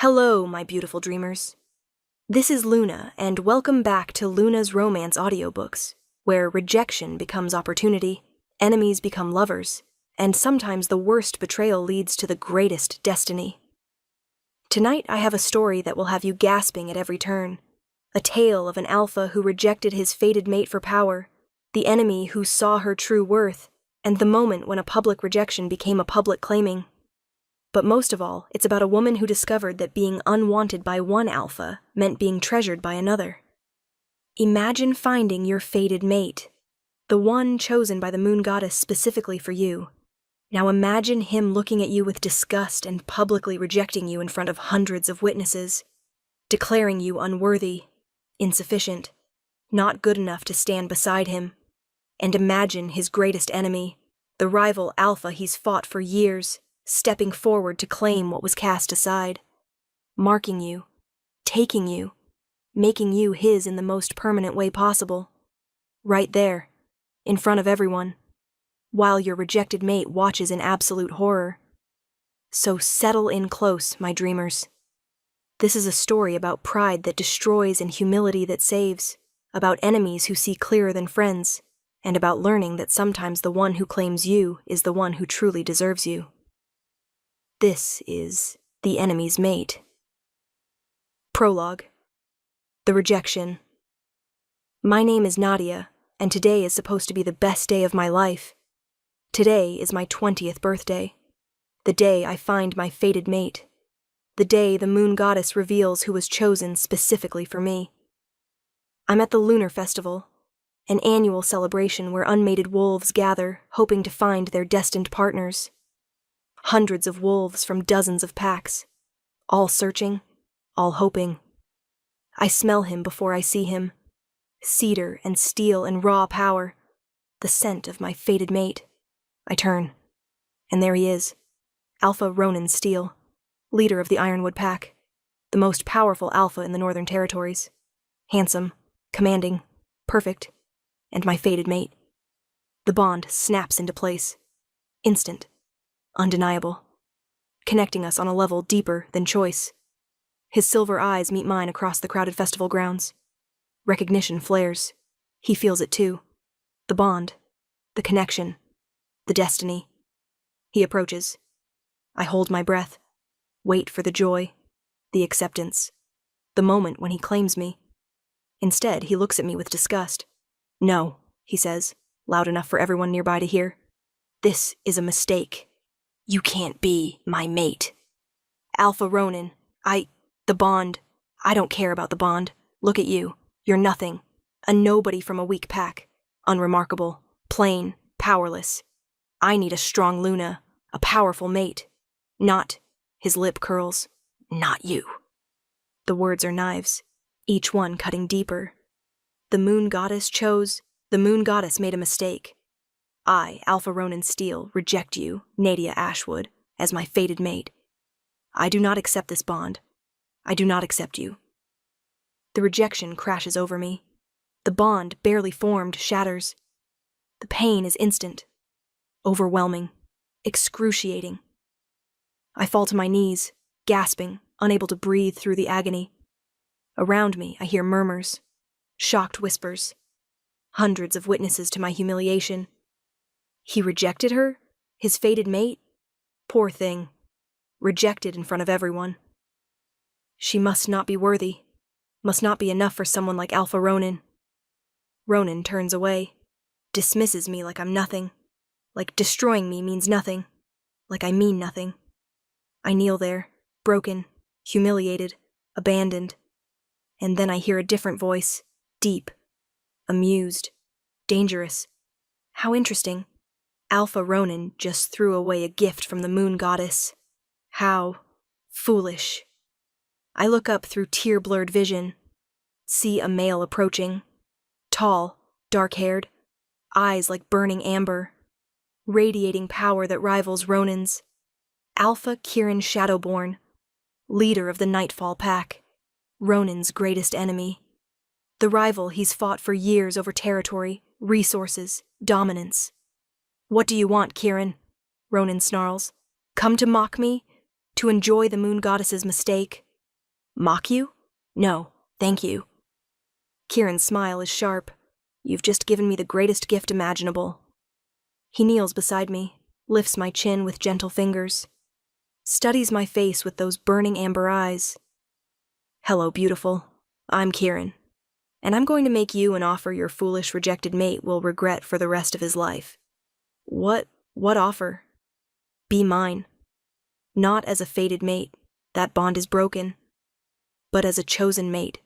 Hello, my beautiful dreamers. This is Luna, and welcome back to Luna's Romance Audiobooks, where rejection becomes opportunity, enemies become lovers, and sometimes the worst betrayal leads to the greatest destiny. Tonight I have a story that will have you gasping at every turn, a tale of an alpha who rejected his fated mate for power, the enemy who saw her true worth, and the moment when a public rejection became a public claiming. But most of all, it's about a woman who discovered that being unwanted by one alpha meant being treasured by another. Imagine finding your fated mate, the one chosen by the moon goddess specifically for you. Now imagine him looking at you with disgust and publicly rejecting you in front of hundreds of witnesses, declaring you unworthy, insufficient, not good enough to stand beside him. And imagine his greatest enemy, the rival alpha he's fought for years, stepping forward to claim what was cast aside, marking you, taking you, making you his in the most permanent way possible, right there, in front of everyone, while your rejected mate watches in absolute horror. So settle in close, my dreamers. This is a story about pride that destroys and humility that saves, about enemies who see clearer than friends, and about learning that sometimes the one who claims you is the one who truly deserves you. This is The Enemy's Mate. Prologue. The Rejection. My name is Nadia, and today is supposed to be the best day of my life. Today is my 20th birthday, the day I find my fated mate, the day the moon goddess reveals who was chosen specifically for me. I'm at the Lunar Festival, an annual celebration where unmated wolves gather, hoping to find their destined partners. Hundreds of wolves from dozens of packs, all searching, all hoping. I smell him before I see him. Cedar and steel and raw power, the scent of my fated mate. I turn, and there he is, Alpha Ronan Steel, leader of the Ironwood Pack, the most powerful alpha in the Northern Territories. Handsome, commanding, perfect, and my fated mate. The bond snaps into place. Instant. Undeniable, connecting us on a level deeper than choice. His silver eyes meet mine across the crowded festival grounds. Recognition flares. He feels it too. The bond, the connection, the destiny. He approaches. I hold my breath, wait for the joy, the acceptance, the moment when he claims me. Instead, he looks at me with disgust. "No," he says, loud enough for everyone nearby to hear. "This is a mistake. You can't be my mate. Alpha Ronan, the bond, I don't care about the bond. Look at you. You're nothing. A nobody from a weak pack. Unremarkable, plain, powerless. I need a strong Luna, a powerful mate. Not," his lip curls, "not you." The words are knives, each one cutting deeper. The moon goddess made a mistake. I, Alpha Ronan Steel, reject you, Nadia Ashwood, as my fated mate. I do not accept this bond. I do not accept you. The rejection crashes over me. The bond, barely formed, shatters. The pain is instant, overwhelming, excruciating. I fall to my knees, gasping, unable to breathe through the agony. Around me, I hear murmurs, shocked whispers, hundreds of witnesses to my humiliation. He rejected her? His fated mate? Poor thing. Rejected in front of everyone. She must not be worthy. Must not be enough for someone like Alpha Ronan. Ronan turns away. Dismisses me like I'm nothing. Like destroying me means nothing. Like I mean nothing. I kneel there, broken, humiliated, abandoned. And then I hear a different voice, deep, amused, dangerous. How interesting. Alpha Ronan just threw away a gift from the moon goddess. How foolish. I look up through tear-blurred vision, see a male approaching, tall, dark-haired, eyes like burning amber, radiating power that rivals Ronan's. Alpha Kieran Shadowborn, leader of the Nightfall Pack, Ronan's greatest enemy. The rival he's fought for years over territory, resources, dominance. "What do you want, Kieran?" Ronan snarls. "Come to mock me? To enjoy the moon goddess's mistake? Mock you? No, thank you. Kieran's smile is sharp. You've just given me the greatest gift imaginable. He kneels beside me, lifts my chin with gentle fingers, studies my face with those burning amber eyes. Hello, beautiful. I'm Kieran, and I'm going to make you an offer your foolish rejected mate will regret for the rest of his life. What offer? Be mine. Not as a fated mate, that bond is broken, but as a chosen mate.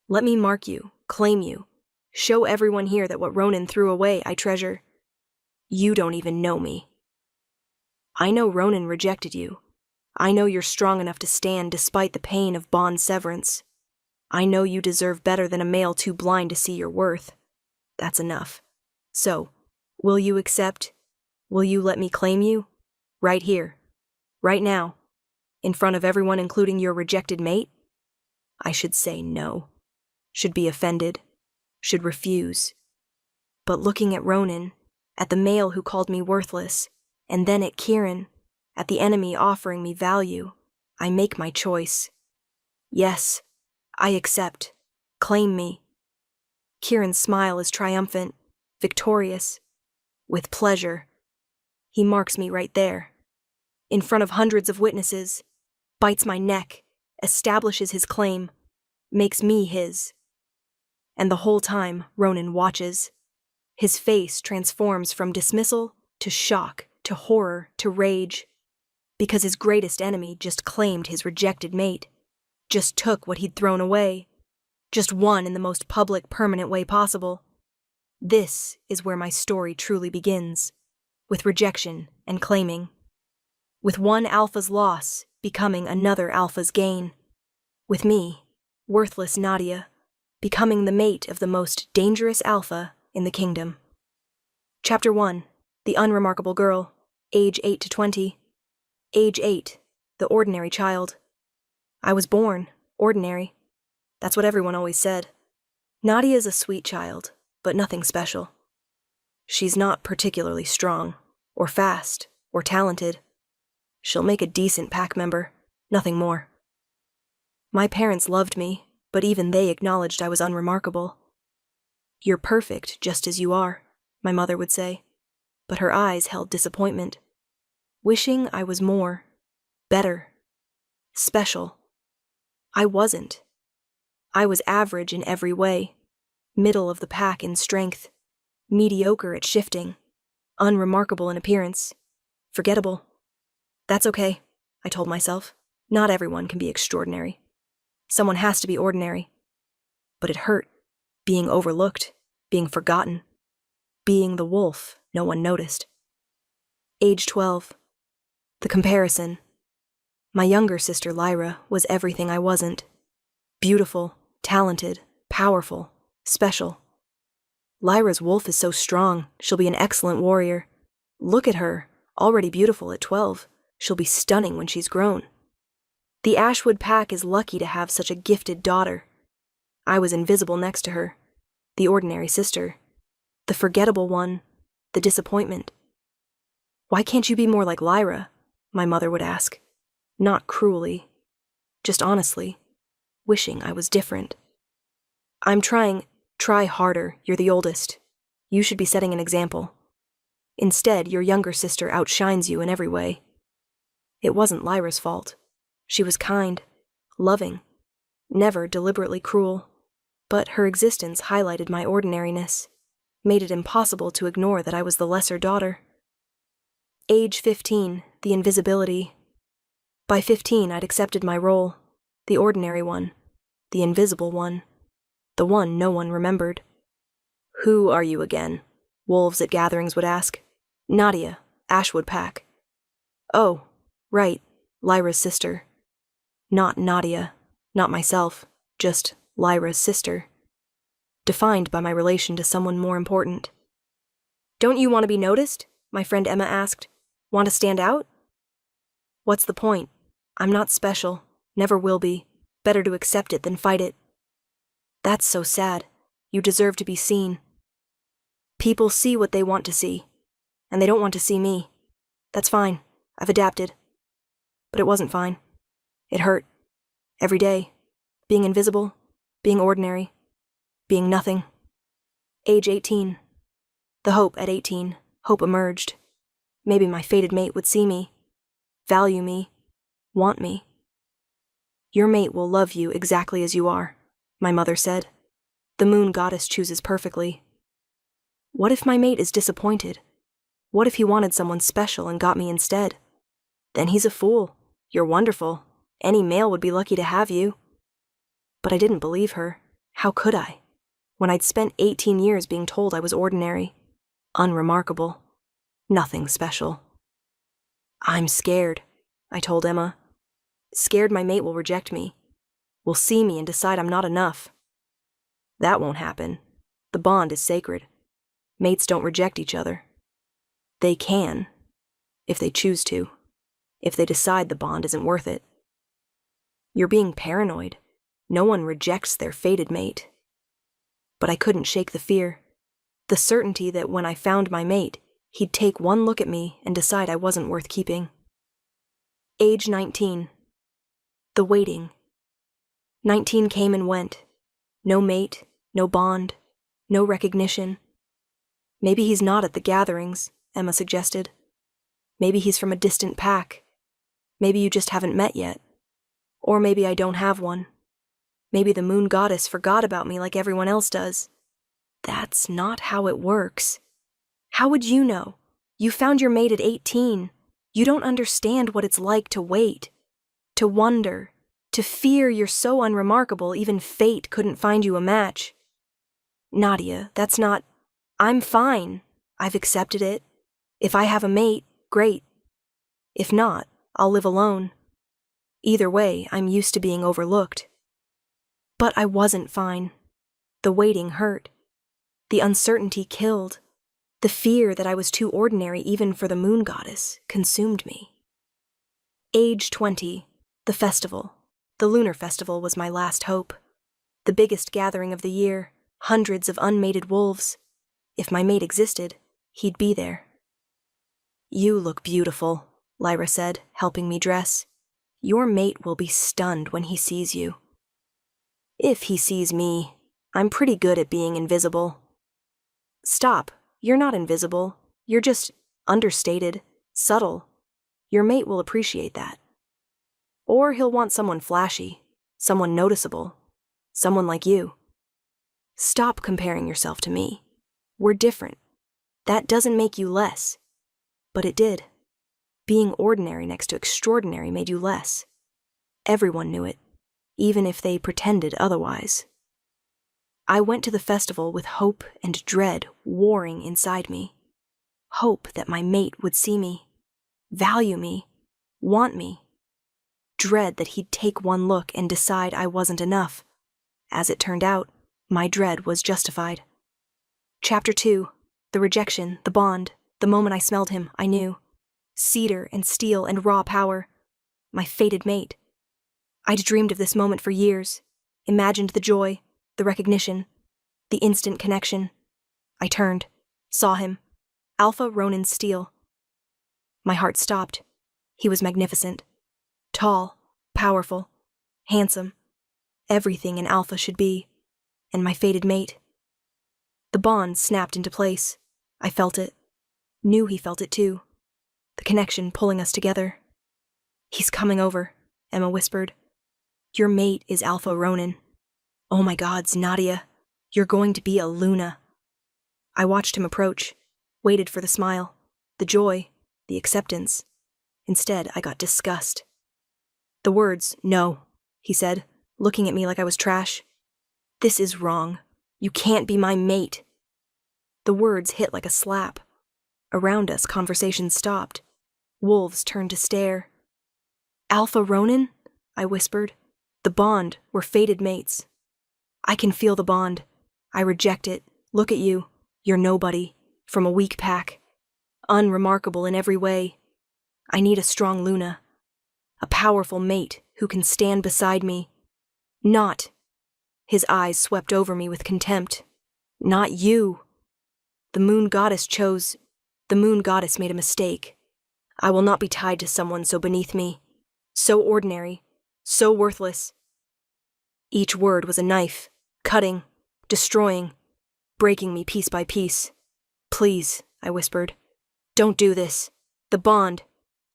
Let me mark you, claim you, show everyone here that what Ronan threw away I treasure. You don't even know me. I know Ronan rejected you. I know you're strong enough to stand despite the pain of bond severance. I know you deserve better than a male too blind to see your worth. That's enough. So, will you accept? Will you let me claim you? Right here. Right now. In front of everyone including your rejected mate? I should say no. Should be offended. Should refuse. But looking at Ronan, at the male who called me worthless, and then at Kieran, at the enemy offering me value, I make my choice. Yes, I accept. Claim me. Kieran's smile is triumphant, victorious, with pleasure. He marks me right there, in front of hundreds of witnesses, bites my neck, establishes his claim, makes me his. And the whole time, Ronan watches. His face transforms from dismissal to shock to horror to rage, because his greatest enemy just claimed his rejected mate, just took what he'd thrown away, just won in the most public, permanent way possible. This is where my story truly begins, with rejection and claiming, with one alpha's loss becoming another alpha's gain, with me, worthless Nadia, becoming the mate of the most dangerous alpha in the kingdom. Chapter 1. The Unremarkable Girl, age 8 to 20. Age 8, the ordinary child. I was born ordinary. That's what everyone always said. Nadia's a sweet child, but nothing special. She's not particularly strong, or fast, or talented. She'll make a decent pack member, nothing more. My parents loved me, but even they acknowledged I was unremarkable. You're perfect just as you are, my mother would say, but her eyes held disappointment, wishing I was more, better, special. I wasn't. I was average in every way, middle of the pack in strength, mediocre at shifting, unremarkable in appearance, forgettable. That's okay, I told myself. Not everyone can be extraordinary. Someone has to be ordinary. But it hurt, being overlooked, being forgotten, being the wolf no one noticed. Age 12. The comparison. My younger sister Lyra was everything I wasn't. Beautiful, talented, powerful, special. Lyra's wolf is so strong, she'll be an excellent warrior. Look at her, already beautiful at 12. She'll be stunning when she's grown. The Ashwood pack is lucky to have such a gifted daughter. I was invisible next to her, the ordinary sister, the forgettable one, the disappointment. Why can't you be more like Lyra? My mother would ask. Not cruelly, just honestly, wishing I was different. I'm trying. Try harder, you're the oldest. You should be setting an example. Instead, your younger sister outshines you in every way. It wasn't Lyra's fault. She was kind, loving, never deliberately cruel, but her existence highlighted my ordinariness, made it impossible to ignore that I was the lesser daughter. Age 15, the invisibility. By 15, I'd accepted my role, the ordinary one, the invisible one, the one no one remembered. Who are you again? Wolves at gatherings would ask. Nadia, Ashwood pack. Oh, right, Lyra's sister. Not Nadia, not myself, just Lyra's sister. Defined by my relation to someone more important. Don't you want to be noticed? My friend Emma asked. Want to stand out? What's the point? I'm not special, never will be. Better to accept it than fight it. That's so sad. You deserve to be seen. People see what they want to see, and they don't want to see me. That's fine. I've adapted. But it wasn't fine. It hurt. Every day. Being invisible. Being ordinary. Being nothing. Age 18. The hope at 18. Hope emerged. Maybe my fated mate would see me. Value me. Want me. Your mate will love you exactly as you are, my mother said. The moon goddess chooses perfectly. What if my mate is disappointed? What if he wanted someone special and got me instead? Then he's a fool. You're wonderful. Any male would be lucky to have you. But I didn't believe her. How could I? When I'd spent 18 years being told I was ordinary, unremarkable, nothing special. I'm scared, I told Emma. Scared my mate will reject me, will see me and decide I'm not enough. That won't happen. The bond is sacred. Mates don't reject each other. They can, if they choose to, if they decide the bond isn't worth it. You're being paranoid. No one rejects their fated mate. But I couldn't shake the fear, the certainty that when I found my mate, he'd take one look at me and decide I wasn't worth keeping. Age 19. The waiting. 19 came and went. No mate, no bond, no recognition. Maybe he's not at the gatherings, Emma suggested. Maybe he's from a distant pack. Maybe you just haven't met yet. Or maybe I don't have one. Maybe the moon goddess forgot about me like everyone else does. That's not how it works. How would you know? You found your mate at 18. You don't understand what it's like to wait, to wonder, to fear you're so unremarkable even fate couldn't find you a match. Nadia, that's not... I'm fine. I've accepted it. If I have a mate, great. If not, I'll live alone. Either way, I'm used to being overlooked. But I wasn't fine. The waiting hurt. The uncertainty killed. The fear that I was too ordinary even for the moon goddess consumed me. Age 20. The festival. The lunar festival was my last hope. The biggest gathering of the year. Hundreds of unmated wolves. If my mate existed, he'd be there. You look beautiful, Lyra said, helping me dress. Your mate will be stunned when he sees you. If he sees me, I'm pretty good at being invisible. Stop. You're not invisible. You're just understated, subtle. Your mate will appreciate that. Or he'll want someone flashy, someone noticeable, someone like you. Stop comparing yourself to me. We're different. That doesn't make you less. But it did. Being ordinary next to extraordinary made you less. Everyone knew it, even if they pretended otherwise. I went to the festival with hope and dread warring inside me. Hope that my mate would see me, value me, want me. Dread that he'd take one look and decide I wasn't enough. As it turned out, my dread was justified. Chapter 2. The rejection, the bond. The moment I smelled him, I knew. Cedar and steel and raw power. My fated mate. I'd dreamed of this moment for years. Imagined the joy, the recognition, the instant connection. I turned, saw him. Alpha Ronin Steel. My heart stopped. He was magnificent. Tall, powerful, handsome. Everything an alpha should be. And my fated mate. The bond snapped into place. I felt it. Knew he felt it too. The connection pulling us together. He's coming over, Emma whispered. Your mate is Alpha Ronin. Oh my gods, Nadia. You're going to be a Luna. I watched him approach, waited for the smile, the joy, the acceptance. Instead, I got disgust. The words, no, he said, looking at me like I was trash. This is wrong. You can't be my mate. The words hit like a slap. Around us, conversation stopped. Wolves turned to stare. Alpha Ronin? I whispered. The bond, we're fated mates. I can feel the bond. I reject it. Look at you. You're nobody. From a weak pack. Unremarkable in every way. I need a strong Luna. A powerful mate who can stand beside me. Not. His eyes swept over me with contempt. Not you. The moon goddess made a mistake. I will not be tied to someone so beneath me. So ordinary. So worthless. Each word was a knife, cutting, destroying, breaking me piece by piece. "Please," I whispered. "Don't do this. The bond.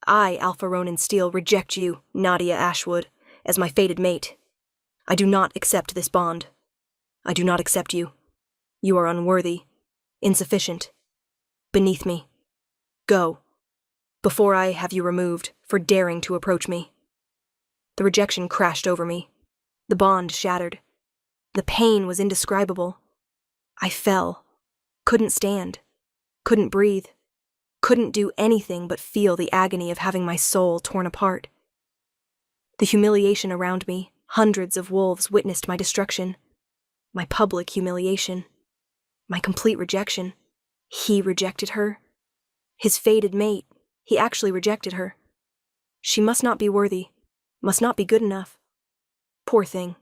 I, Alpha Ronan Steele, reject you, Nadia Ashwood, as my fated mate. I do not accept this bond. I do not accept you. You are unworthy, insufficient, beneath me. Go, before I have you removed for daring to approach me." The rejection crashed over me. The bond shattered. The pain was indescribable. I fell, couldn't stand, couldn't breathe, couldn't do anything but feel the agony of having my soul torn apart. The humiliation around me, hundreds of wolves witnessed my destruction, my public humiliation, my complete rejection. He rejected her. His fated mate, he actually rejected her. She must not be worthy, must not be good enough. Poor thing,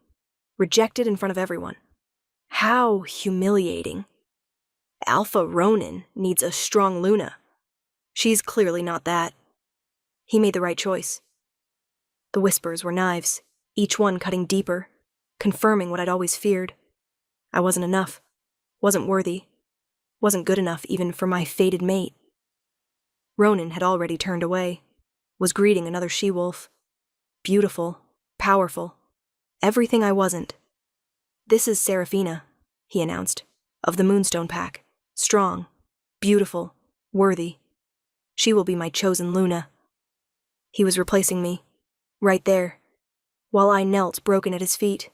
rejected in front of everyone. How humiliating. Alpha Ronan needs a strong Luna. She's clearly not that. He made the right choice. The whispers were knives, each one cutting deeper, confirming what I'd always feared. I wasn't enough, wasn't worthy, wasn't good enough even for my fated mate. Ronan had already turned away, was greeting another she-wolf. Beautiful, powerful, everything I wasn't. "This is Seraphina," he announced, "of the Moonstone Pack. Strong, beautiful, worthy. She will be my chosen Luna." He was replacing me, right there, while I knelt broken at his feet.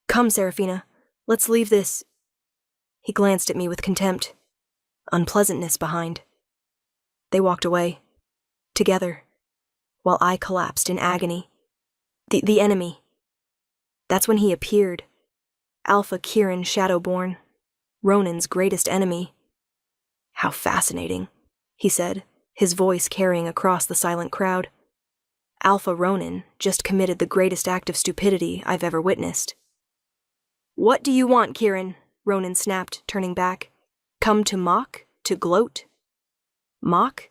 "Come, Seraphina, let's leave this." He glanced at me with contempt, unpleasantness behind. They walked away, together, while I collapsed in agony. The enemy. That's when he appeared. Alpha Kieran Shadowborn, Ronan's greatest enemy. "How fascinating," he said, his voice carrying across the silent crowd. Alpha Ronan just committed the greatest act of stupidity I've ever witnessed. "What do you want, Kieran?" Ronan snapped, turning back. "Come to mock? To gloat?" "Mock?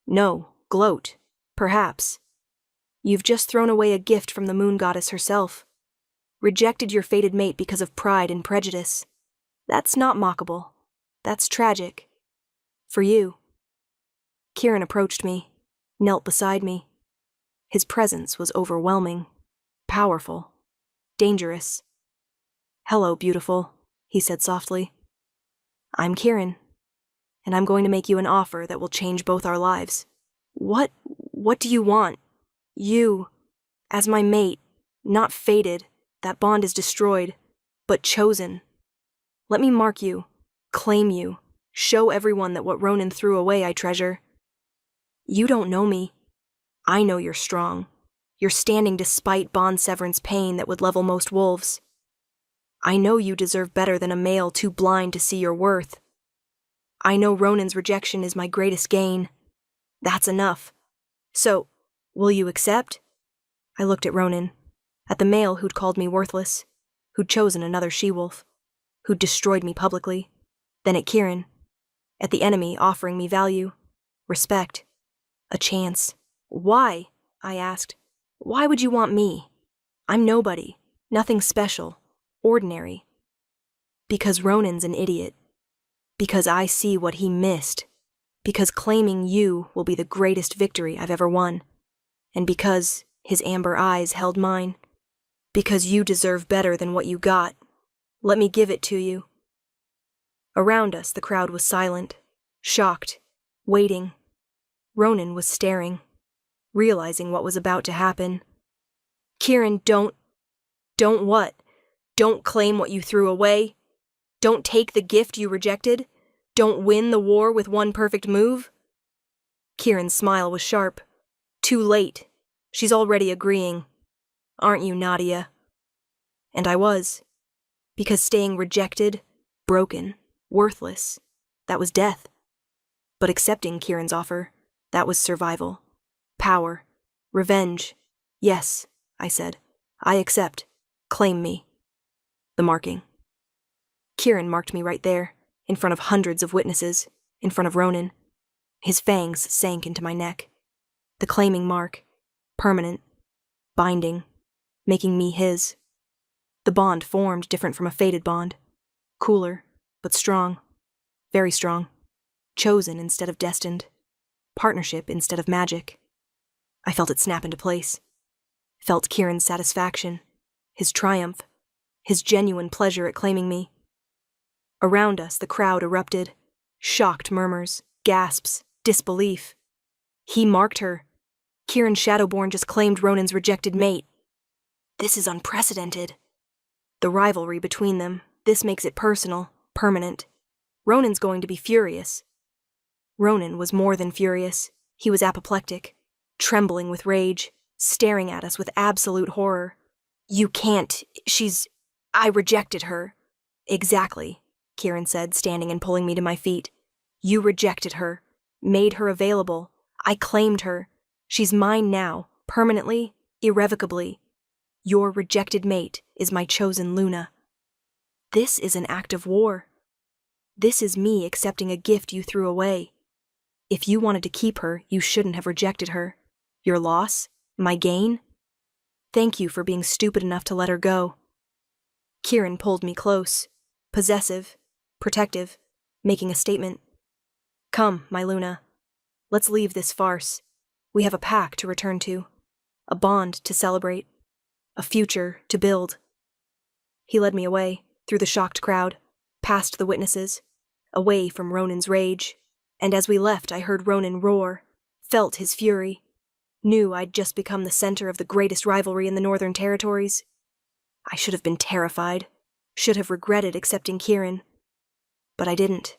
No, gloat. Perhaps. You've just thrown away a gift from the moon goddess herself. Rejected your fated mate because of pride and prejudice. That's not mockable. That's tragic. For you." Kieran approached me, knelt beside me. His presence was overwhelming, powerful, dangerous. "Hello, beautiful," he said softly. "I'm Kieran, and I'm going to make you an offer that will change both our lives." What do you want? You, as my mate, not fated, that bond is destroyed, but chosen. Let me mark you, claim you, show everyone that what Ronan threw away I treasure. You don't know me. I know you're strong. You're standing despite bond severance pain that would level most wolves. I know you deserve better than a male too blind to see your worth. I know Ronan's rejection is my greatest gain. That's enough. So, will you accept? I looked at Ronan, at the male who'd called me worthless, who'd chosen another she-wolf, who'd destroyed me publicly, then at Kieran, at the enemy offering me value, respect, a chance. "Why?" I asked. "Why would you want me? I'm nobody, nothing special, ordinary." "Because Ronan's an idiot. Because I see what he missed. Because claiming you will be the greatest victory I've ever won. And because his amber eyes held mine. Because you deserve better than what you got. Let me give it to you." Around us, the crowd was silent, shocked, waiting. Ronan was staring, realizing what was about to happen. "Kieran, don't what? Don't claim what you threw away? Don't take the gift you rejected? Don't win the war with one perfect move?" Kieran's smile was sharp. "Too late. She's already agreeing. Aren't you, Nadia?" And I was. Because staying rejected, broken, worthless, that was death. But accepting Kieran's offer, that was survival. Power. Revenge. "Yes," I said. "I accept. Claim me." The marking. Kieran marked me right there, in front of hundreds of witnesses, in front of Ronan. His fangs sank into my neck. The claiming mark, permanent, binding, making me his. The bond formed different from a fated bond. Cooler, but strong. Very strong. Chosen instead of destined. Partnership instead of magic. I felt it snap into place. Felt Kieran's satisfaction, his triumph, his genuine pleasure at claiming me. Around us, the crowd erupted. Shocked murmurs, gasps, disbelief. He marked her. Kieran Shadowborn just claimed Ronan's rejected mate. This is unprecedented. The rivalry between them, this makes it personal, permanent. Ronan's going to be furious. Ronan was more than furious. He was apoplectic, trembling with rage, staring at us with absolute horror. You can't, I rejected her. Exactly, Kieran said, standing and pulling me to my feet. You rejected her, made her available. I claimed her. She's mine now, permanently, irrevocably. Your rejected mate is my chosen Luna. This is an act of war. This is me accepting a gift you threw away. If you wanted to keep her, you shouldn't have rejected her. Your loss? My gain? Thank you for being stupid enough to let her go. Kieran pulled me close, possessive, protective, making a statement. Come, my Luna. Let's leave this farce. We have a pack to return to, a bond to celebrate, a future to build. He led me away, through the shocked crowd, past the witnesses, away from Ronan's rage, and as we left I heard Ronan roar, felt his fury, knew I'd just become the center of the greatest rivalry in the Northern Territories. I should have been terrified, should have regretted accepting Kieran. But I didn't.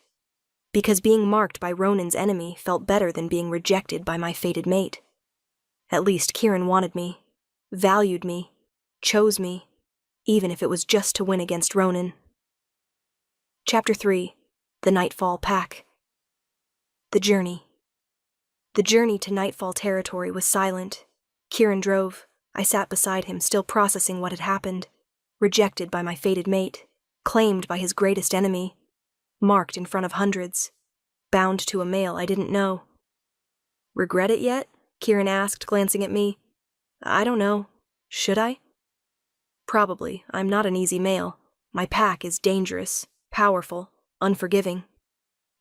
Because being marked by Ronan's enemy felt better than being rejected by my fated mate. At least Kieran wanted me, valued me, chose me, even if it was just to win against Ronan. Chapter 3. The Nightfall Pack. The journey. The journey to Nightfall territory was silent. Kieran drove. I sat beside him, still processing what had happened. Rejected by my fated mate, claimed by his greatest enemy, marked in front of hundreds, bound to a male I didn't know. Regret it yet? Kieran asked, glancing at me. I don't know. Should I? Probably. I'm not an easy male. My pack is dangerous, powerful, unforgiving.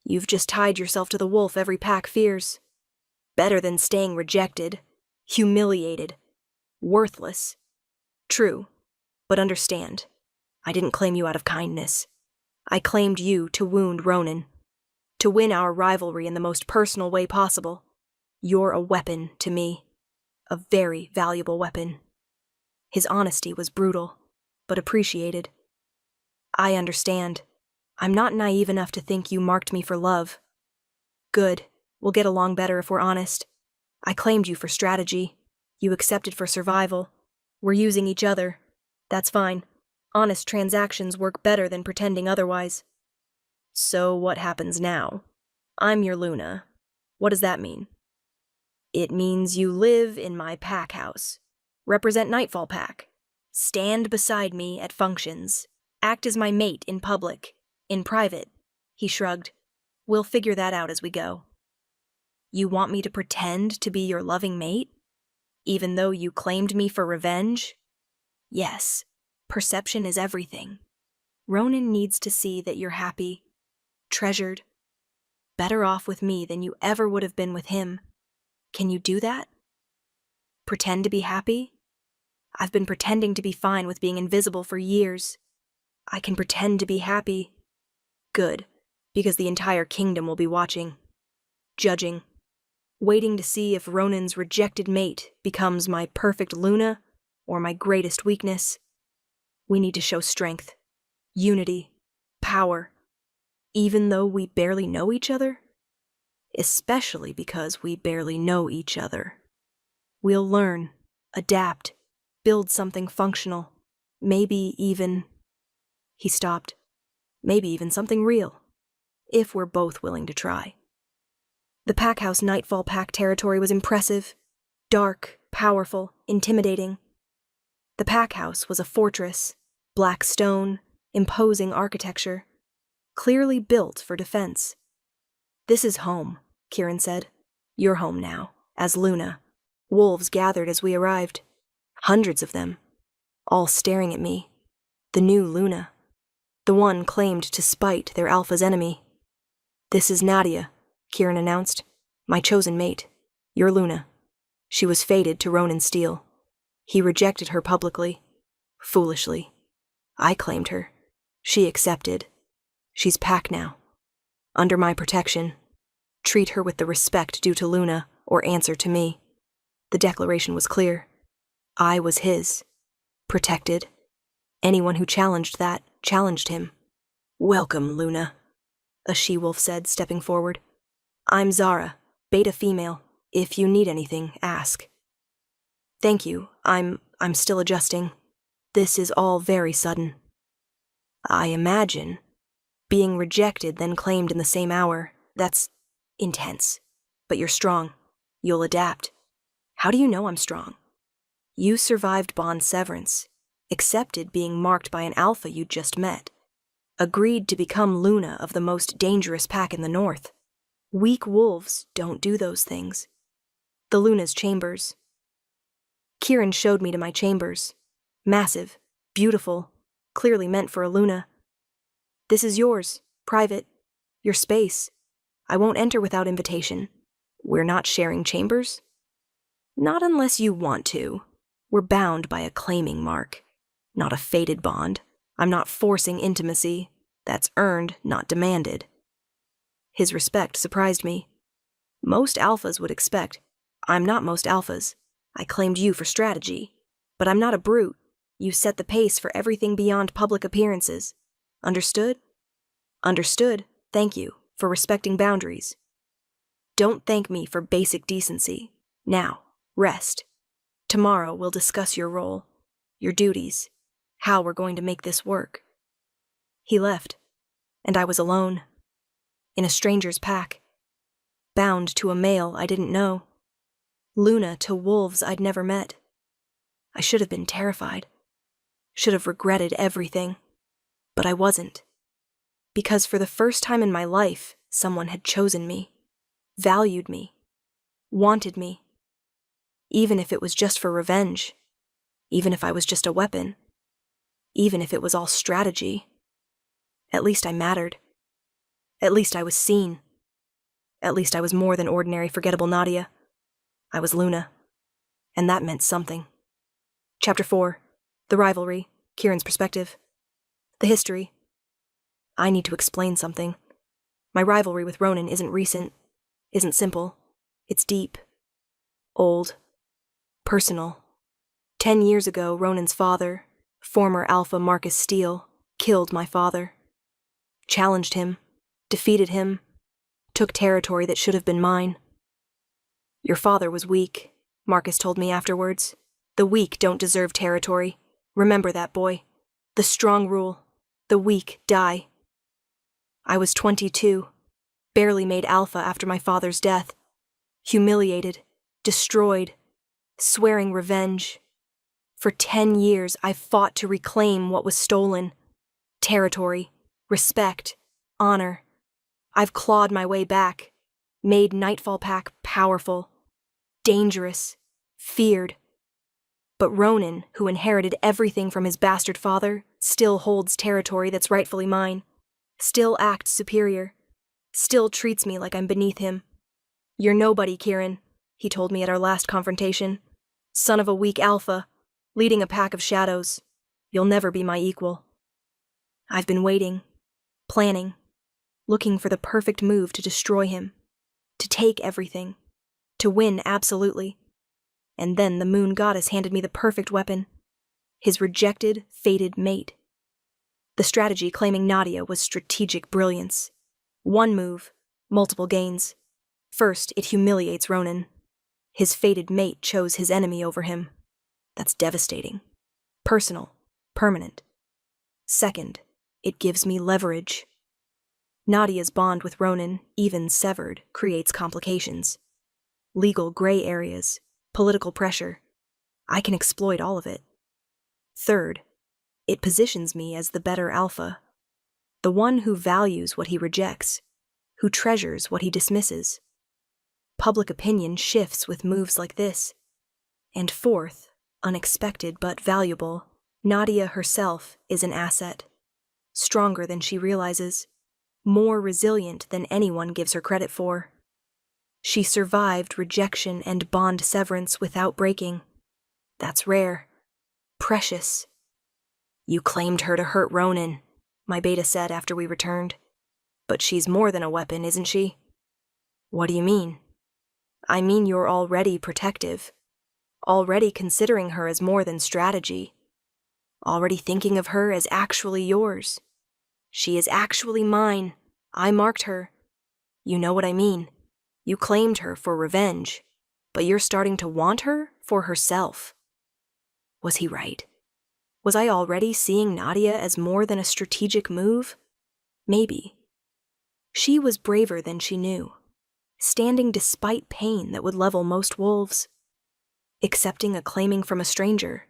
You've just tied yourself to the wolf every pack fears. Better than staying rejected, humiliated, worthless. True, but understand, I didn't claim you out of kindness. I claimed you to wound Ronan, to win our rivalry in the most personal way possible. You're a weapon to me, a very valuable weapon. His honesty was brutal, but appreciated. I understand. I'm not naive enough to think you marked me for love. Good. We'll get along better if we're honest. I claimed you for strategy. You accepted for survival. We're using each other. That's fine. Honest transactions work better than pretending otherwise. So what happens now? I'm your Luna. What does that mean? It means you live in my pack house. Represent Nightfall Pack. Stand beside me at functions. Act as my mate in public. In private. He shrugged. We'll figure that out as we go. You want me to pretend to be your loving mate? Even though you claimed me for revenge? Yes. Perception is everything. Ronan needs to see that you're happy, treasured, better off with me than you ever would have been with him. Can you do that? Pretend to be happy? I've been pretending to be fine with being invisible for years. I can pretend to be happy. Good, because the entire kingdom will be watching, judging, waiting to see if Ronan's rejected mate becomes my perfect Luna or my greatest weakness. We need to show strength, unity, power, even though we barely know each other. Especially because we barely know each other. We'll learn, adapt, build something functional, maybe even... He stopped. Maybe even something real, if we're both willing to try. The Packhouse Nightfall Pack territory was impressive, dark, powerful, intimidating. The Packhouse was a fortress, black stone, imposing architecture, clearly built for defense. This is home, Kieran said. You're home now, as Luna. Wolves gathered as we arrived. Hundreds of them, all staring at me, The new Luna. The one claimed to spite their alpha's enemy. "This is Nadia," Kieran announced. "My chosen mate. Your Luna." She was fated to Ronan's steel. He rejected her publicly. Foolishly. I claimed her. She accepted. She's Pack now. Under my protection. Treat her with the respect due to Luna, or answer to me. The declaration was clear. I was his. Protected. Anyone who challenged that challenged him. "Welcome, Luna," a she-wolf said, stepping forward. "I'm Zara, beta female. If you need anything, ask." "Thank you. I'm still adjusting. This is all very sudden." "I imagine. Being rejected, then claimed in the same hour, that's intense. But you're strong. You'll adapt. How do you know I'm strong?" "You survived bond severance, accepted being marked by an alpha you'd just met, agreed to become Luna of the most dangerous pack in the north. Weak wolves don't do those things." "The Luna's chambers." Kieran showed me to my chambers. Massive, beautiful, clearly meant for a Luna. "This is yours, private, your space. I won't enter without invitation." "We're not sharing chambers?" "Not unless you want to. We're bound by a claiming mark, not a fated bond. I'm not forcing intimacy. That's earned, not demanded." His respect surprised me. Most alphas would expect. I'm not most alphas. I claimed you for strategy. But I'm not a brute. You set the pace for everything beyond public appearances. Understood? Understood. Thank you for respecting boundaries. Don't thank me for basic decency. Now, rest. Tomorrow we'll discuss your role, your duties, how we're going to make this work. He left, and I was alone, in a stranger's pack, bound to a male I didn't know, Luna to wolves I'd never met. I should have been terrified, should have regretted everything, but I wasn't, because for the first time in my life, someone had chosen me, valued me, wanted me, even if it was just for revenge, even if I was just a weapon, even if it was all strategy. At least I mattered. At least I was seen. At least I was more than ordinary forgettable Nadia. I was Luna, and that meant something. Chapter 4. The rivalry, Kieran's perspective. The history. I need to explain something. My rivalry with Ronan isn't recent, isn't simple. It's deep, old, personal. 10 years ago, Ronan's father, former Alpha Marcus Steele, killed my father. Challenged him, defeated him, took territory that should have been mine. "Your father was weak," Marcus told me afterwards. "The weak don't deserve territory. Remember that, boy. The strong rule. The weak die." I was 22, barely made Alpha after my father's death. Humiliated, destroyed, swearing revenge. For 10 years, I fought to reclaim what was stolen. Territory, respect, honor. I've clawed my way back, made Nightfall Pack powerful, dangerous, feared. But Ronan, who inherited everything from his bastard father, still holds territory that's rightfully mine, still acts superior, still treats me like I'm beneath him. "You're nobody, Kieran," he told me at our last confrontation. "Son of a weak alpha, leading a pack of shadows. You'll never be my equal." I've been waiting, planning, looking for the perfect move to destroy him, to take everything, to win absolutely. And then the moon goddess handed me the perfect weapon, his rejected, fated mate. The strategy claiming Nadia was strategic brilliance. One move, multiple gains. First, it humiliates Ronan. His fated mate chose his enemy over him. That's devastating. Personal, permanent. Second, it gives me leverage. Nadia's bond with Ronan, even severed, creates complications. Legal gray areas, political pressure. I can exploit all of it. Third, it positions me as the better alpha, the one who values what he rejects, who treasures what he dismisses. Public opinion shifts with moves like this. And fourth, unexpected but valuable, Nadia herself is an asset, stronger than she realizes, more resilient than anyone gives her credit for. She survived rejection and bond severance without breaking. That's rare. Precious. You claimed her to hurt Ronan, my beta said after we returned. But she's more than a weapon, isn't she? What do you mean? I mean you're already protective. Already considering her as more than strategy. Already thinking of her as actually yours. She is actually mine. I marked her. You know what I mean. You claimed her for revenge, but you're starting to want her for herself. Was he right? Was I already seeing Nadia as more than a strategic move? Maybe. She was braver than she knew, standing despite pain that would level most wolves, accepting a claiming from a stranger,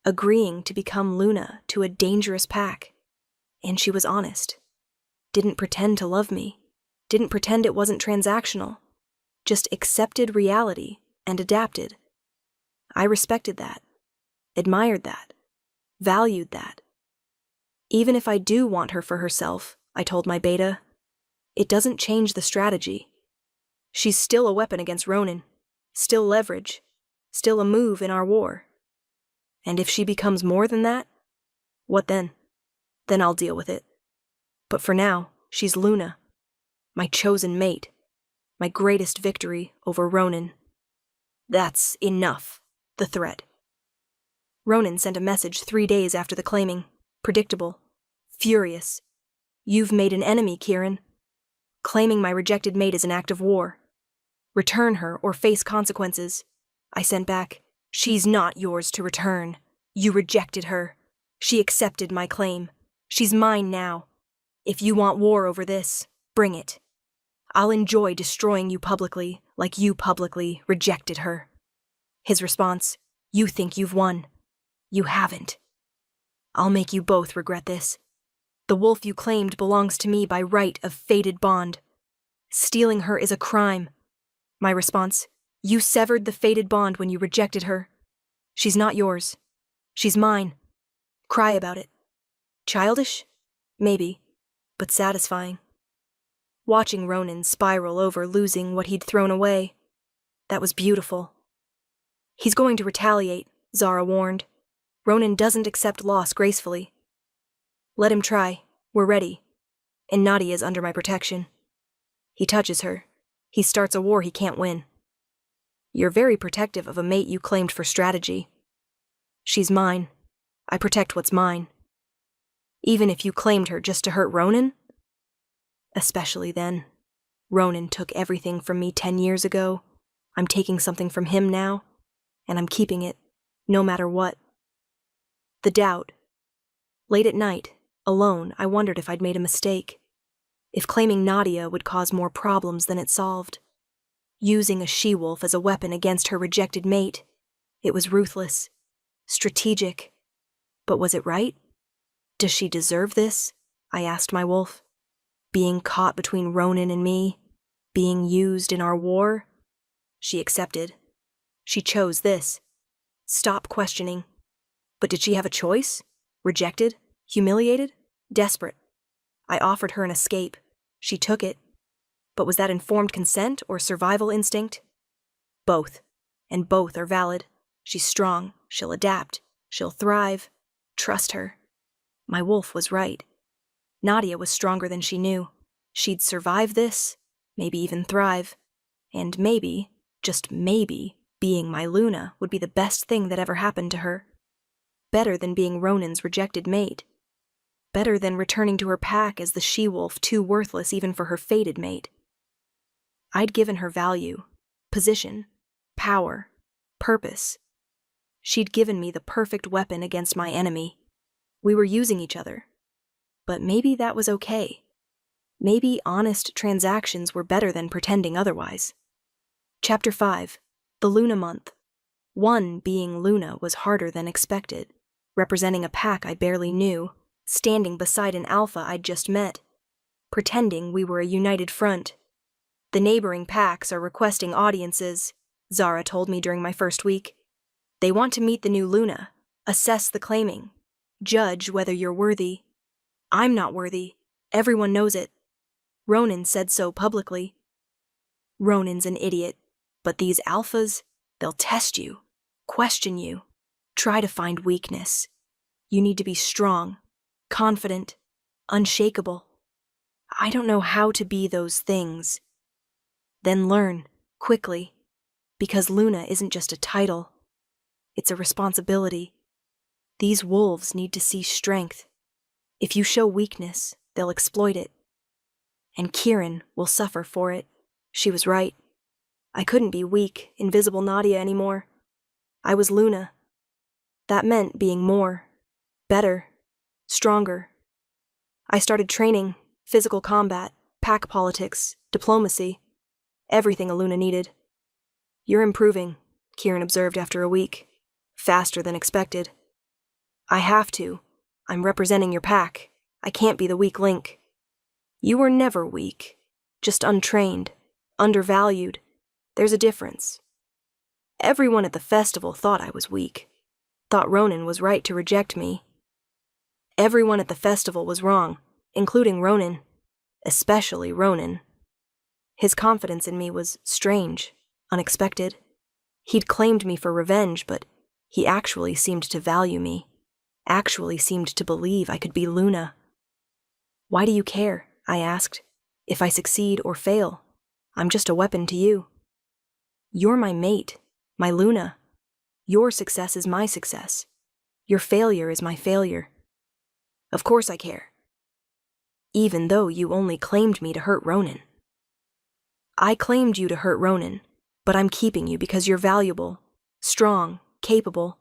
agreeing to become Luna to a dangerous pack. And she was honest. Didn't pretend to love me. Didn't pretend it wasn't transactional. Just accepted reality and adapted. I respected that, admired that, valued that. Even if I do want her for herself, I told my beta, it doesn't change the strategy. She's still a weapon against Ronan, still leverage, still a move in our war. And if she becomes more than that, what then? Then I'll deal with it. But for now, she's Luna, my chosen mate, my greatest victory over Ronan. That's enough, the threat. Ronan sent a message 3 days after the claiming, predictable, furious. You've made an enemy, Kieran. Claiming my rejected mate is an act of war. Return her or face consequences. I sent back, she's not yours to return. You rejected her. She accepted my claim. She's mine now. If you want war over this, bring it. I'll enjoy destroying you publicly, like you publicly rejected her. His response, you think you've won. You haven't. I'll make you both regret this. The wolf you claimed belongs to me by right of fated bond. Stealing her is a crime. My response, you severed the fated bond when you rejected her. She's not yours. She's mine. Cry about it. Childish? Maybe, but satisfying. Watching Ronan spiral over losing what he'd thrown away. That was beautiful. He's going to retaliate, Zara warned. Ronan doesn't accept loss gracefully. Let him try. We're ready. And Nadia's under my protection. He touches her. He starts a war he can't win. You're very protective of a mate you claimed for strategy. She's mine. I protect what's mine. Even if you claimed her just to hurt Ronan? Especially then. Ronan took everything from me 10 years ago. I'm taking something from him now, and I'm keeping it, no matter what. The doubt. Late at night, alone, I wondered if I'd made a mistake. If claiming Nadia would cause more problems than it solved. Using a she-wolf as a weapon against her rejected mate. It was ruthless. Strategic. But was it right? Does she deserve this? I asked my wolf. Being caught between Ronan and me. Being used in our war. She accepted. She chose this. Stop questioning. But did she have a choice? Rejected? Humiliated? Desperate? I offered her an escape. She took it. But was that informed consent or survival instinct? Both. And both are valid. She's strong. She'll adapt. She'll thrive. Trust her. My wolf was right. Nadia was stronger than she knew. She'd survive this, maybe even thrive. And maybe, just maybe, being my Luna would be the best thing that ever happened to her. Better than being Ronan's rejected mate. Better than returning to her pack as the she-wolf too worthless even for her fated mate. I'd given her value, position, power, purpose. She'd given me the perfect weapon against my enemy. We were using each other. But maybe that was okay. Maybe honest transactions were better than pretending otherwise. Chapter 5. The Luna Month. 1 being Luna was harder than expected, representing a pack I barely knew, standing beside an alpha I'd just met, pretending we were a united front. The neighboring packs are requesting audiences, Zara told me during my first week. They want to meet the new Luna, assess the claiming, judge whether you're worthy. I'm not worthy. Everyone knows it. Ronan said so publicly. Ronan's an idiot, but these alphas, they'll test you, question you, try to find weakness. You need to be strong, confident, unshakable. I don't know how to be those things. Then learn, quickly, because Luna isn't just a title. It's a responsibility. These wolves need to see strength. If you show weakness, they'll exploit it. And Kieran will suffer for it. She was right. I couldn't be weak, invisible Nadia anymore. I was Luna. That meant being more, better, stronger. I started training, physical combat, pack politics, diplomacy, everything a Luna needed. You're improving, Kieran observed after a week. Faster than expected. I have to. I'm representing your pack. I can't be the weak link. You were never weak, just untrained, undervalued. There's a difference. Everyone at the festival thought I was weak, thought Ronan was right to reject me. Everyone at the festival was wrong, including Ronan, especially Ronan. His confidence in me was strange, unexpected. He'd claimed me for revenge, but he actually seemed to value me, actually seemed to believe I could be Luna. Why do you care? I asked. If I succeed or fail, I'm just a weapon to you. You're my mate, my Luna. Your success is my success. Your failure is my failure. Of course I care. Even though you only claimed me to hurt Ronan. I claimed you to hurt Ronan, but I'm keeping you because you're valuable, strong, capable.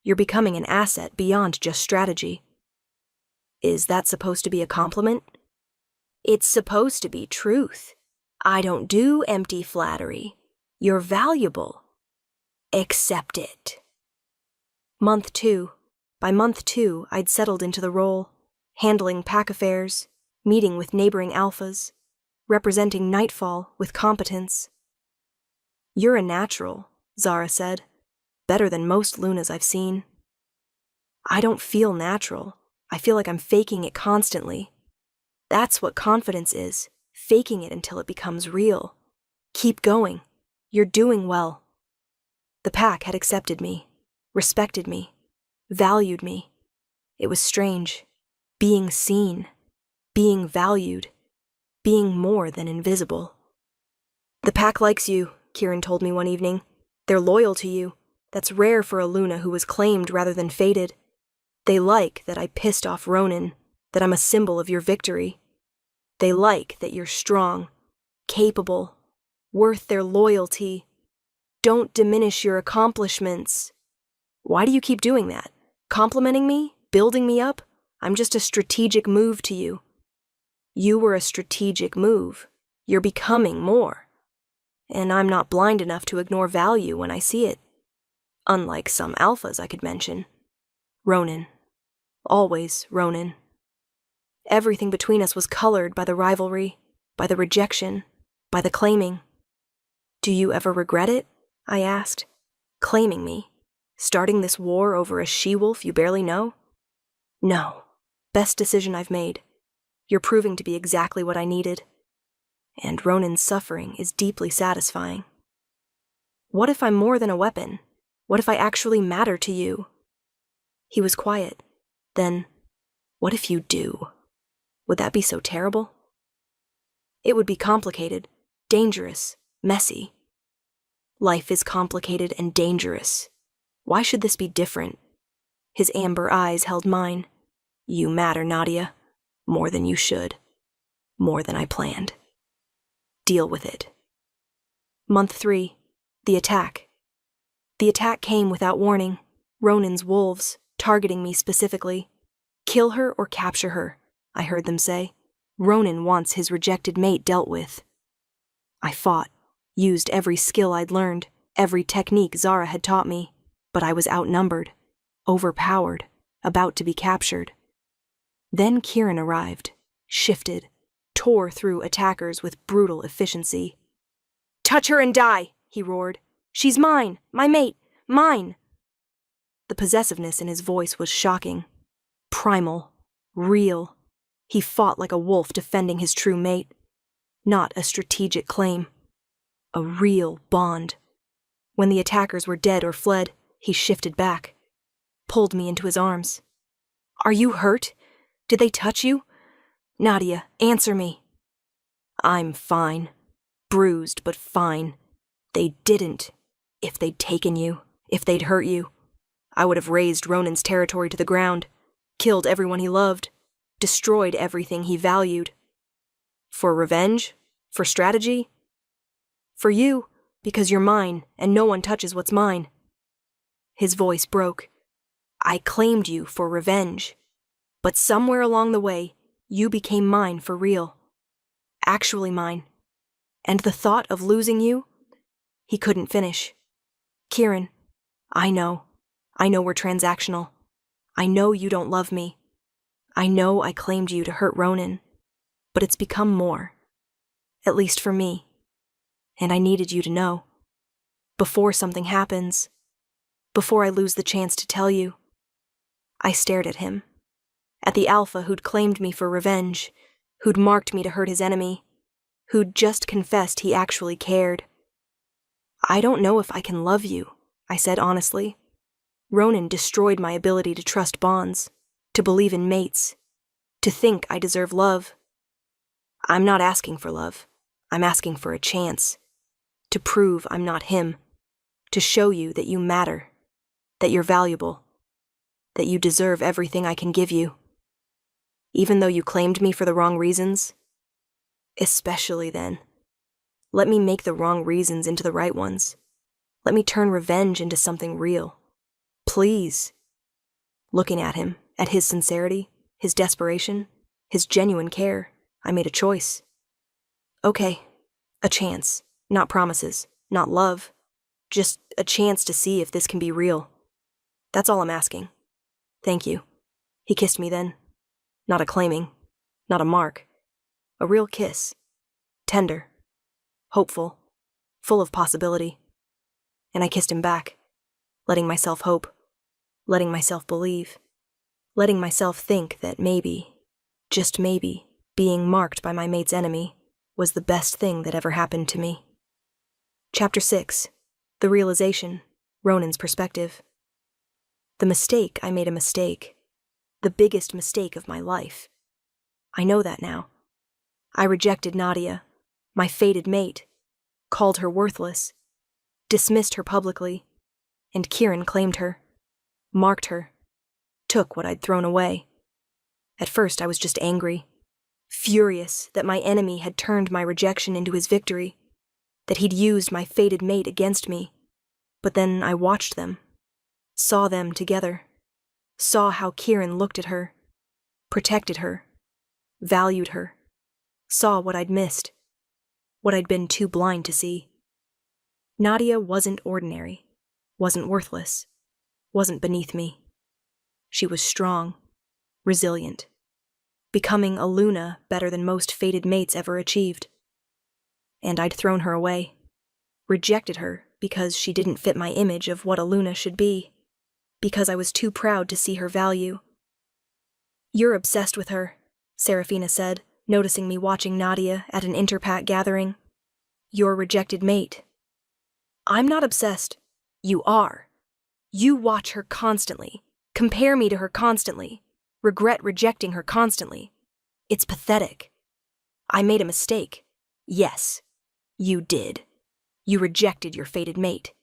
You're becoming an asset beyond just strategy. Is that supposed to be a compliment? It's supposed to be truth. I don't do empty flattery. You're valuable. Accept it. Month 2. By month 2, I'd settled into the role, handling pack affairs, meeting with neighboring alphas, representing Nightfall with competence. You're a natural, Zara said. Better than most Lunas I've seen. I don't feel natural. I feel like I'm faking it constantly. That's what confidence is, faking it until it becomes real. Keep going. You're doing well. The pack had accepted me, respected me, valued me. It was strange. Being seen, being valued, being more than invisible. The pack likes you, Kieran told me one evening. They're loyal to you. That's rare for a Luna who was claimed rather than fated. They like that I pissed off Ronan, that I'm a symbol of your victory. They like that you're strong, capable, worth their loyalty. Don't diminish your accomplishments. Why do you keep doing that? Complimenting me? Building me up? I'm just a strategic move to you. You were a strategic move. You're becoming more. And I'm not blind enough to ignore value when I see it. Unlike some alphas I could mention. Ronan. Always Ronan. Everything between us was colored by the rivalry, by the rejection, by the claiming. Do you ever regret it? I asked. Claiming me. Starting this war over a she-wolf you barely know? No. Best decision I've made. You're proving to be exactly what I needed. And Ronan's suffering is deeply satisfying. What if I'm more than a weapon? What if I actually matter to you? He was quiet. Then, what if you do? Would that be so terrible? It would be complicated, dangerous, messy. Life is complicated and dangerous. Why should this be different? His amber eyes held mine. You matter, Nadia. More than you should. More than I planned. Deal with it. Month 3. The attack. The attack came without warning. Ronan's wolves, targeting me specifically. Kill her or capture her, I heard them say. Ronan wants his rejected mate dealt with. I fought, used every skill I'd learned, every technique Zara had taught me, but I was outnumbered, overpowered, about to be captured. Then Kieran arrived, shifted, tore through attackers with brutal efficiency. "Touch her and die," he roared. "She's mine, my mate, mine." The possessiveness in his voice was shocking. primal, real. He fought like a wolf defending his true mate. Not a strategic claim. A real bond. When the attackers were dead or fled, he shifted back, pulled me into his arms. Are you hurt? Did they touch you? Nadia, answer me. I'm fine. Bruised, but fine. They didn't. If they'd taken you, if they'd hurt you, I would have razed Ronan's territory to the ground, killed everyone he loved, destroyed everything he valued. For revenge? For strategy? For you, because you're mine, and no one touches what's mine. His voice broke. I claimed you for revenge. But somewhere along the way, you became mine for real. Actually mine. And the thought of losing you? He couldn't finish. Kieran, I know we're transactional. I know you don't love me. I know I claimed you to hurt Ronan. But it's become more. At least for me. And I needed you to know. Before something happens. Before I lose the chance to tell you. I stared at him. At the alpha who'd claimed me for revenge. Who'd marked me to hurt his enemy. Who'd just confessed he actually cared. I don't know if I can love you, I said honestly. Ronan destroyed my ability to trust bonds, to believe in mates, to think I deserve love. I'm not asking for love. I'm asking for a chance. To prove I'm not him. To show you that you matter. That you're valuable. That you deserve everything I can give you. Even though you claimed me for the wrong reasons. Especially then. Let me make the wrong reasons into the right ones. Let me turn revenge into something real. Please. Looking at him, at his sincerity, his desperation, his genuine care, I made a choice. Okay, a chance. Not promises, not love. Just a chance to see if this can be real. That's all I'm asking. Thank you. He kissed me then. Not a claiming, not a mark. A real kiss. Tender. Hopeful. Full of possibility. And I kissed him back, letting myself hope, letting myself believe, letting myself think that maybe, just maybe, being marked by my mate's enemy was the best thing that ever happened to me. Chapter 6. The Realization. Ronan's Perspective. The mistake, I made a mistake. The biggest mistake of my life. I know that now. I rejected Nadia, my fated mate, called her worthless, dismissed her publicly, and Kieran claimed her, marked her, took what I'd thrown away. At first I was just angry, furious that my enemy had turned my rejection into his victory, that he'd used my fated mate against me. But then I watched them, saw them together, saw how Kieran looked at her, protected her, valued her, saw what I'd missed, what I'd been too blind to see. Nadia wasn't ordinary, wasn't worthless, wasn't beneath me. She was strong, resilient, becoming a Luna better than most fated mates ever achieved. And I'd thrown her away, rejected her because she didn't fit my image of what a Luna should be, because I was too proud to see her value. You're obsessed with her, Serafina said, noticing me watching Nadia at an interpack gathering. Your rejected mate. I'm not obsessed. You are. You watch her constantly, compare me to her constantly, regret rejecting her constantly. It's pathetic. I made a mistake. Yes, you did. You rejected your fated mate.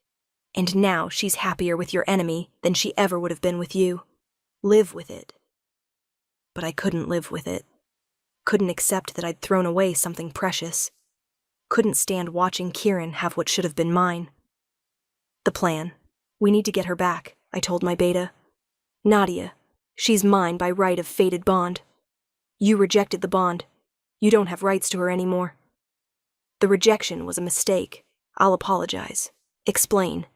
And now she's happier with your enemy than she ever would have been with you. Live with it. But I couldn't live with it. Couldn't accept that I'd thrown away something precious. Couldn't stand watching Kieran have what should have been mine. The plan. We need to get her back, I told my beta. Nadia. She's mine by right of fated bond. You rejected the bond. You don't have rights to her anymore. The rejection was a mistake. I'll apologize. Explain.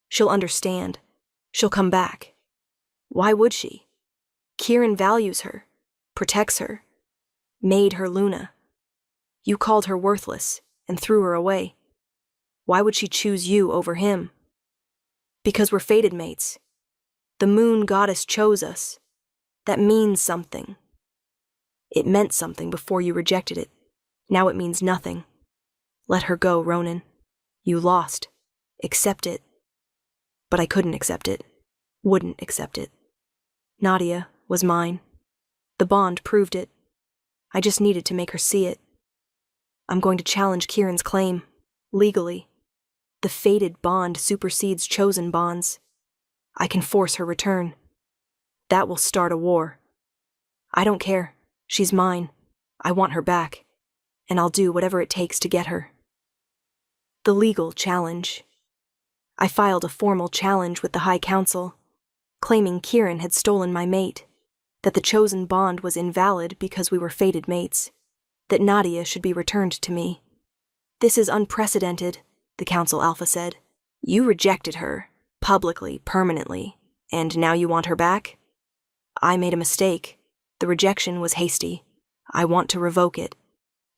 She'll understand. She'll come back. Why would she? Kieran values her, protects her, made her Luna. You called her worthless and threw her away. Why would she choose you over him? Because we're fated mates. The moon goddess chose us. That means something. It meant something before you rejected it. Now it means nothing. Let her go, Ronan. You lost. Accept it. But I couldn't accept it. Wouldn't accept it. Nadia was mine. The bond proved it. I just needed to make her see it. I'm going to challenge Kieran's claim. Legally. The fated bond supersedes chosen bonds. I can force her return. That will start a war. I don't care. She's mine. I want her back. And I'll do whatever it takes to get her. The legal challenge. I filed a formal challenge with the High Council, claiming Kieran had stolen my mate, that the chosen bond was invalid because we were fated mates, that Nadia should be returned to me. This is unprecedented, the Council Alpha said. You rejected her, publicly, permanently, and now you want her back? I made a mistake. The rejection was hasty. I want to revoke it.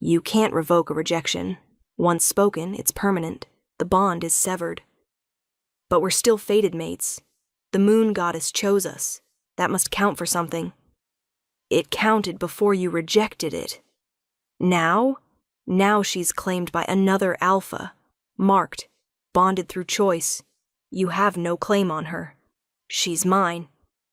You can't revoke a rejection. Once spoken, it's permanent. The bond is severed. But we're still fated mates. The moon goddess chose us. That must count for something. It counted before you rejected it. Now she's claimed by another alpha, marked, bonded through choice. You have no claim on her. She's mine.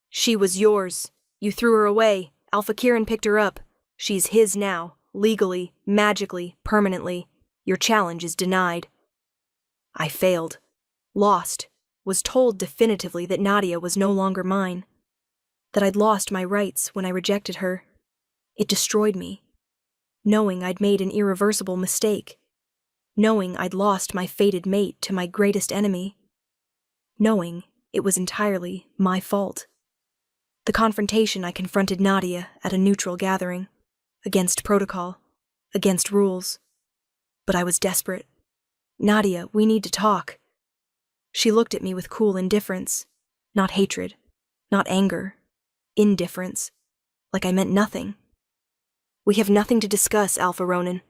She was yours. You threw her away. Alpha Kieran picked her up. She's his now, legally, magically, permanently. Your challenge is denied. I failed. Lost. Was told definitively that Nadia was no longer mine. That I'd lost my rights when I rejected her. It destroyed me. Knowing I'd made an irreversible mistake. Knowing I'd lost my fated mate to my greatest enemy. Knowing it was entirely my fault. The confrontation I confronted Nadia at a neutral gathering. Against protocol. Against rules. But I was desperate. Nadia, we need to talk. She looked at me with cool indifference. Not hatred. Not anger. Indifference. Like I meant nothing. We have nothing to discuss, Alpha Ronan.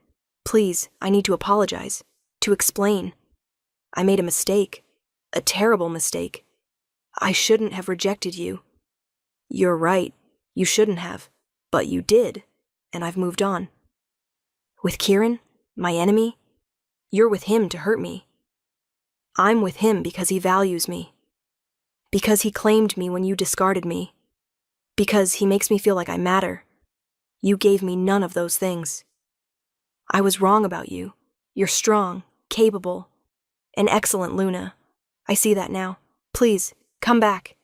Please, I need to apologize. To explain. I made a mistake. A terrible mistake. I shouldn't have rejected you. You're right. You shouldn't have. But you did. And I've moved on. With Kieran, my enemy, you're with him to hurt me. I'm with him because he values me. Because he claimed me when you discarded me. Because he makes me feel like I matter. You gave me none of those things. I was wrong about you. You're strong, capable, an excellent Luna. I see that now. Please, come back.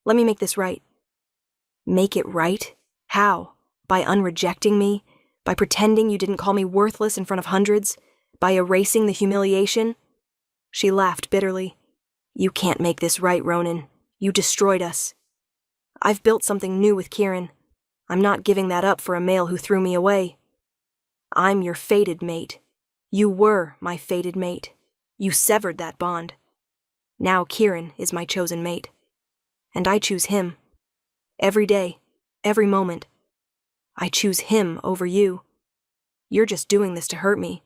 Let me make this right. Make it right? How? By unrejecting me? By pretending you didn't call me worthless in front of hundreds? By erasing the humiliation? She laughed bitterly. You can't make this right, Ronan. You destroyed us. I've built something new with Kieran. I'm not giving that up for a male who threw me away. I'm your fated mate. You were my fated mate. You severed that bond. Now Kieran is my chosen mate. And I choose him. Every day, every moment. I choose him over you. You're just doing this to hurt me.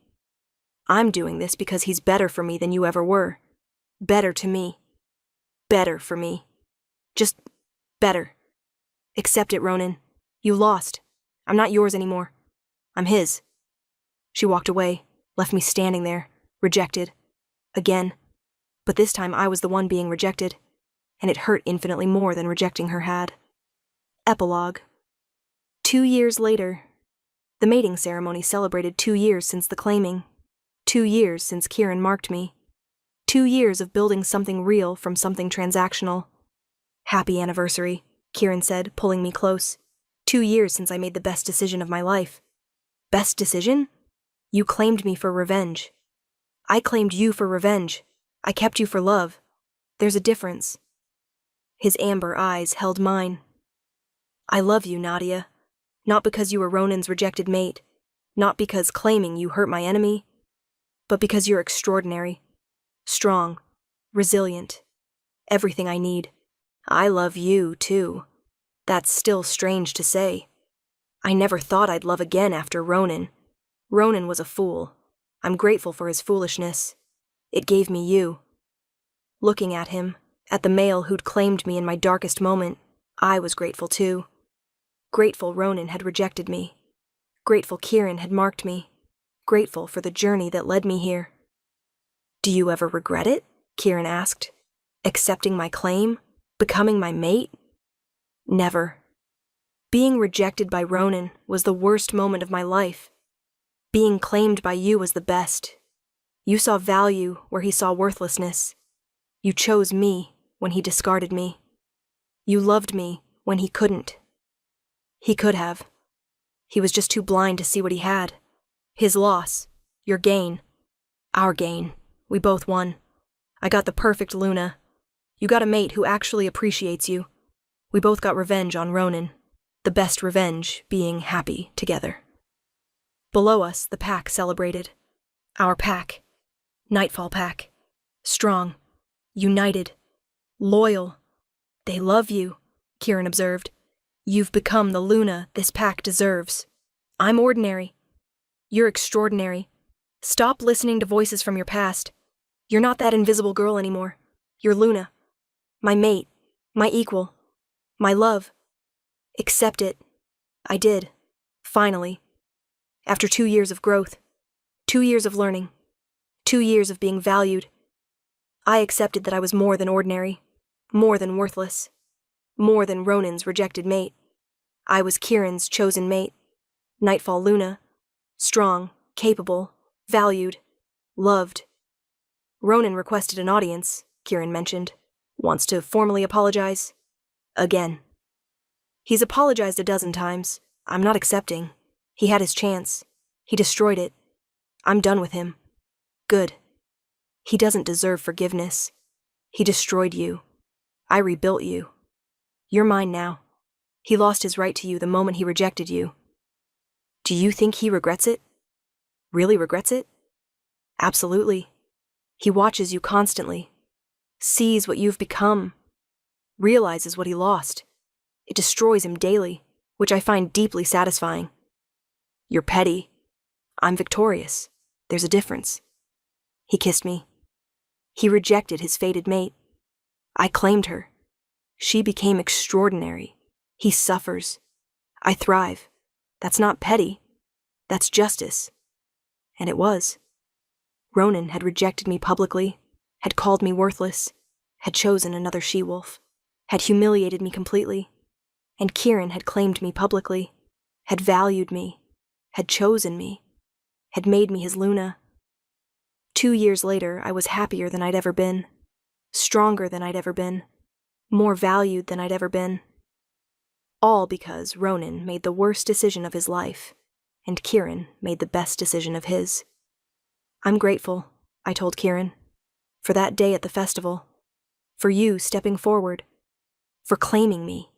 I'm doing this because he's better for me than you ever were. Better to me. Better for me. Just better. Accept it, Ronan. You lost. I'm not yours anymore. I'm his. She walked away, left me standing there, rejected. Again. But this time I was the one being rejected, and it hurt infinitely more than rejecting her had. Epilogue. 2 years later. The mating ceremony celebrated 2 years since the claiming. 2 years since Kieran marked me. 2 years of building something real from something transactional. Happy anniversary, Kieran said, pulling me close. 2 years since I made the best decision of my life. Best decision? You claimed me for revenge. I claimed you for revenge. I kept you for love. There's a difference. His amber eyes held mine. I love you, Nadia. Not because you were Ronan's rejected mate. Not because claiming you hurt my enemy. But because you're extraordinary. Strong. Resilient. Everything I need. I love you, too. That's still strange to say. I never thought I'd love again after Ronan. Ronan was a fool. I'm grateful for his foolishness. It gave me you. Looking at him, at the male who'd claimed me in my darkest moment, I was grateful too. Grateful Ronan had rejected me. Grateful Kieran had marked me. Grateful for the journey that led me here. "Do you ever regret it?" Kieran asked. "Accepting my claim? Becoming my mate?" "Never. Being rejected by Ronan was the worst moment of my life. Being claimed by you was the best. You saw value where he saw worthlessness. You chose me when he discarded me. You loved me when he couldn't. He could have. He was just too blind to see what he had. His loss, your gain, our gain. We both won. I got the perfect Luna. You got a mate who actually appreciates you. We both got revenge on Ronan, the best revenge being happy together." Below us, the pack celebrated. Our pack. Nightfall pack. Strong. United. Loyal. "They love you," Kieran observed. "You've become the Luna this pack deserves. I'm ordinary. You're extraordinary. Stop listening to voices from your past. You're not that invisible girl anymore. You're Luna. My mate. My equal. My love. Accept it." I did. Finally. After 2 years of growth. 2 years of learning. 2 years of being valued. I accepted that I was more than ordinary. More than worthless. More than Ronan's rejected mate. I was Kieran's chosen mate. Nightfall Luna. Strong, capable, valued, loved. "Ronan requested an audience," Kieran mentioned. "Wants to formally apologize." Again. "He's apologized a dozen times. I'm not accepting. He had his chance. He destroyed it. I'm done with him. Good. He doesn't deserve forgiveness. He destroyed you. I rebuilt you. You're mine now. He lost his right to you the moment he rejected you. Do you think he regrets it? Really regrets it? Absolutely. He watches you constantly, sees what you've become, realizes what he lost. It destroys him daily, which I find deeply satisfying. You're petty. I'm victorious. There's a difference." He kissed me. He rejected his fated mate. I claimed her. She became extraordinary. He suffers. I thrive. That's not petty. That's justice. And it was. Ronan had rejected me publicly, had called me worthless, had chosen another she-wolf, had humiliated me completely, and Kieran had claimed me publicly, had valued me, had chosen me, had made me his Luna. 2 years later, I was happier than I'd ever been, stronger than I'd ever been, more valued than I'd ever been. All because Ronan made the worst decision of his life, and Kieran made the best decision of his. "I'm grateful," I told Kieran, "for that day at the festival, for you stepping forward, for claiming me,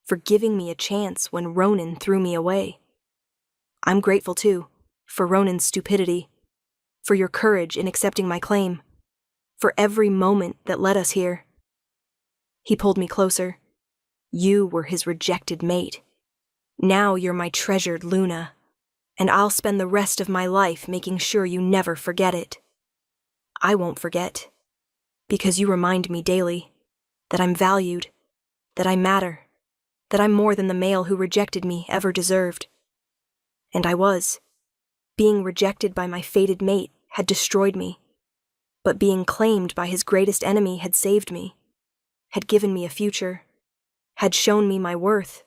for giving me a chance when Ronan threw me away. I'm grateful, too, for Ronan's stupidity, for your courage in accepting my claim, for every moment that led us here." He pulled me closer. "You were his rejected mate. Now you're my treasured Luna, and I'll spend the rest of my life making sure you never forget it. I won't forget, because you remind me daily that I'm valued, that I matter, that I'm more than the male who rejected me ever deserved." And I was. Being rejected by my fated mate had destroyed me, but being claimed by his greatest enemy had saved me, had given me a future, had shown me my worth.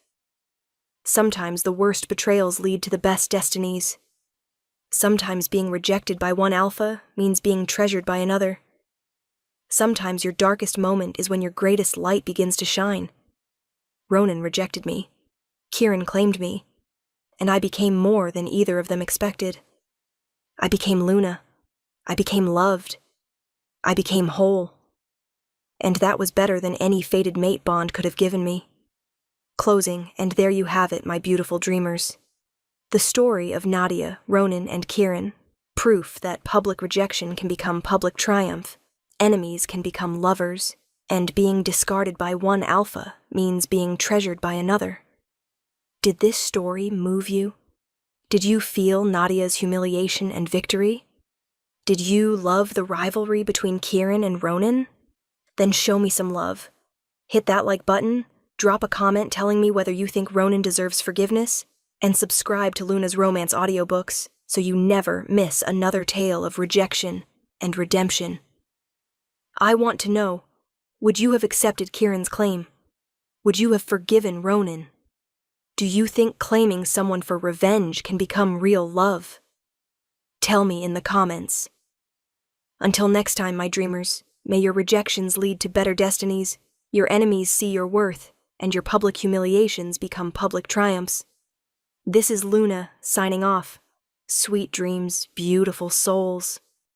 Sometimes the worst betrayals lead to the best destinies. Sometimes being rejected by one alpha means being treasured by another. Sometimes your darkest moment is when your greatest light begins to shine. Ronan rejected me. Kieran claimed me. And I became more than either of them expected. I became Luna. I became loved. I became whole. And that was better than any fated mate bond could have given me. Closing, and there you have it, my beautiful dreamers. The story of Nadia, Ronan, and Kieran. Proof that public rejection can become public triumph, enemies can become lovers, and being discarded by one alpha means being treasured by another. Did this story move you? Did you feel Nadia's humiliation and victory? Did you love the rivalry between Kieran and Ronan? Then show me some love. Hit that like button, Drop a comment telling me whether you think Ronan deserves forgiveness, and subscribe to Luna's Romance audiobooks so you never miss another tale of rejection and redemption. I want to know, would you have accepted Kieran's claim? Would you have forgiven Ronan? Do you think claiming someone for revenge can become real love? Tell me in the comments. Until next time, my dreamers, may your rejections lead to better destinies, your enemies see your worth, and your public humiliations become public triumphs. This is Luna, signing off. Sweet dreams, beautiful souls.